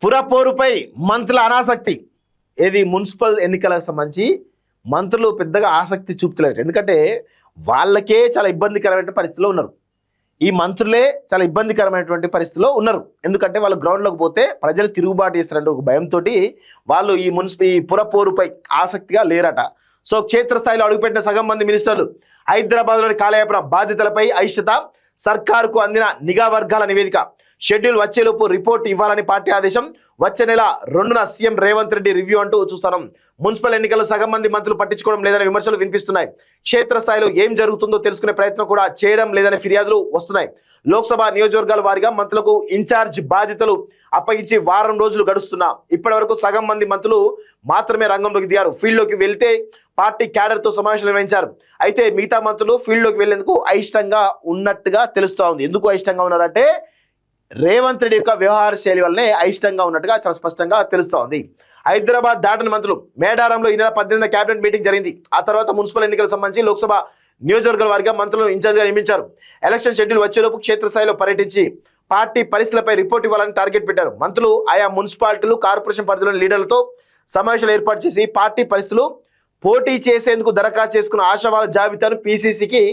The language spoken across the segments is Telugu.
పురపోరుపై మంత్రుల అనాసక్తి. ఏది మున్సిపల్ ఎన్నికలకు సంబంధించి మంత్రులు పెద్దగా ఆసక్తి చూపుతలేరు. ఎందుకంటే వాళ్ళకే చాలా ఇబ్బందికరమైన పరిస్థితిలో ఉన్నారు. ఈ మంత్రులే చాలా ఇబ్బందికరమైనటువంటి పరిస్థితిలో ఉన్నారు. ఎందుకంటే వాళ్ళు గ్రౌండ్లోకి పోతే ప్రజలు తిరుగుబాటు చేస్తారంటే ఒక భయంతో వాళ్ళు ఈ పురపోరుపై ఆసక్తిగా లేరట. సో క్షేత్రస్థాయిలో అడుగుపెట్టిన సగం మంది మినిస్టర్లు హైదరాబాద్లోని కాలయాపన బాధితులపై అయిష్టత, సర్కారుకు అందిన నిఘా వర్గాల నివేదిక. షెడ్యూల్ వచ్చేలోపు రిపోర్ట్ ఇవ్వాలని పార్టీ ఆదేశం. వచ్చే నెల 2న సీఎం రేవంత్ రెడ్డి రివ్యూ అంటూ చూస్తున్నాం. మున్సిపల్ ఎన్నికల్లో సగం మంది మంత్రులు పట్టించుకోవడం లేదనే విమర్శలు వినిపిస్తున్నాయి. క్షేత్రస్థాయిలో ఏం జరుగుతుందో తెలుసుకునే ప్రయత్నం కూడా చేయడం లేదనే ఫిర్యాదులు వస్తున్నాయి. లోక్సభ నియోజకవర్గాల వారీగా మంత్రులకు ఇన్ఛార్జ్ బాధ్యతలు అప్పగించి వారం రోజులు గడుస్తున్నా ఇప్పటి వరకు సగం మంది మంత్రులు మాత్రమే రంగంలోకి దిగారు. ఫీల్డ్లోకి వెళ్తే పార్టీ క్యాడర్తో సమావేశాలు నిర్వహించారు. అయితే మిగతా మంత్రులు ఫీల్డ్లోకి వెళ్లేందుకు అయిష్టంగా ఉన్నట్టుగా తెలుస్తూ ఉంది. ఎందుకు అయిష్టంగా ఉన్నారంటే రేవంత్ రెడ్డి యొక్క వ్యవహార శైలి వల్లనే అయిష్టంగా ఉన్నట్టుగా చాలా స్పష్టంగా తెలుస్తూ ఉంది. హైదరాబాద్ దాటిన మంత్రులు మేడారంలో ఈ నెల 18న కేబినెట్ మీటింగ్ జరిగింది. ఆ తర్వాత మున్సిపల్ ఎన్నికలకు సంబంధించి లోక్సభ నియోజకవర్గాల వారిగా మంత్రులను ఇన్ఛార్జిగా నియమించారు. ఎలక్షన్ షెడ్యూల్ వచ్చేలోపు క్షేత్రస్థాయిలో పర్యటించి పార్టీ పరిస్థితులపై రిపోర్ట్ ఇవ్వాలని టార్గెట్ పెట్టారు. మంత్రులు ఆయా మున్సిపాలిటీలు, కార్పొరేషన్ పరిధిలోని లీడర్లతో సమావేశాలు ఏర్పాటు చేసి పార్టీ పరిస్థితులు, పోటీ చేసేందుకు దరఖాస్తు చేసుకున్న ఆశావాల జాబితాను పీసీసీకి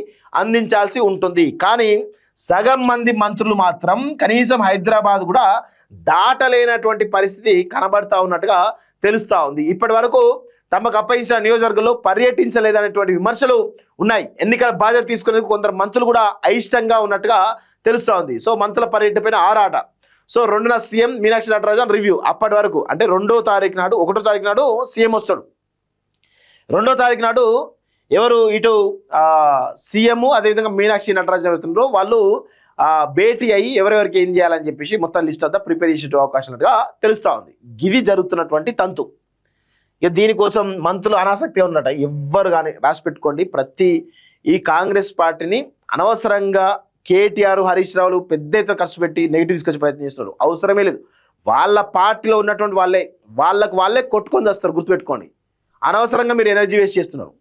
అందించాల్సి ఉంటుంది. కానీ సగం మంది మంత్రులు మాత్రం కనీసం హైదరాబాద్ కూడా దాటలేనటువంటి పరిస్థితి కనబడతా ఉన్నట్టుగా తెలుస్తూ ఉంది. ఇప్పటి వరకు తమకు అప్పగించిన నియోజకవర్గంలో పర్యటించలేదనేటువంటి విమర్శలు ఉన్నాయి. ఎన్నికల బాధ్యత తీసుకునేందుకు కొందరు మంత్రులు కూడా అయిష్టంగా ఉన్నట్టుగా తెలుస్తూ ఉంది. సో మంత్రుల పర్యటన పైన ఆరాట. సో 2న సీఎం మీనాక్షి నటరాజన్ రివ్యూ. అప్పటి వరకు అంటే 1వ తారీఖు నాడు 1వ తారీఖు నాడు సీఎం వస్తాడు. 2వ తారీఖు నాడు ఎవరు ఇటు సీఎం అదేవిధంగా మీనాక్షి నటరాజన్ ఎవరుతున్నారో వాళ్ళు భేటీ అయ్యి ఎవరెవరికి ఏం చేయాలని చెప్పేసి మొత్తం లిస్ట్ అంతా ప్రిపేర్ చేసే అవకాశాలుగా తెలుస్తూ ఉంది. గిది జరుగుతున్నటువంటి తంతు. ఇక దీనికోసం మంత్రులు అనాసక్తిగా ఉన్నట. ఎవ్వరు కానీ రాసి పెట్టుకోండి. ఈ కాంగ్రెస్ పార్టీని అనవసరంగా కేటీఆర్, హరీష్ రావులు పెద్ద ఎత్తున ఖర్చు పెట్టి నెగిటివ్ తీసుకొచ్చే ప్రయత్నం చేస్తున్నారు. అవసరమే లేదు. వాళ్ళ పార్టీలో ఉన్నటువంటి వాళ్ళే వాళ్ళకు వాళ్ళే కొట్టుకొని వస్తారు. గుర్తుపెట్టుకోండి. అనవసరంగా మీరు ఎనర్జీ వేస్ట్ చేస్తున్నారు.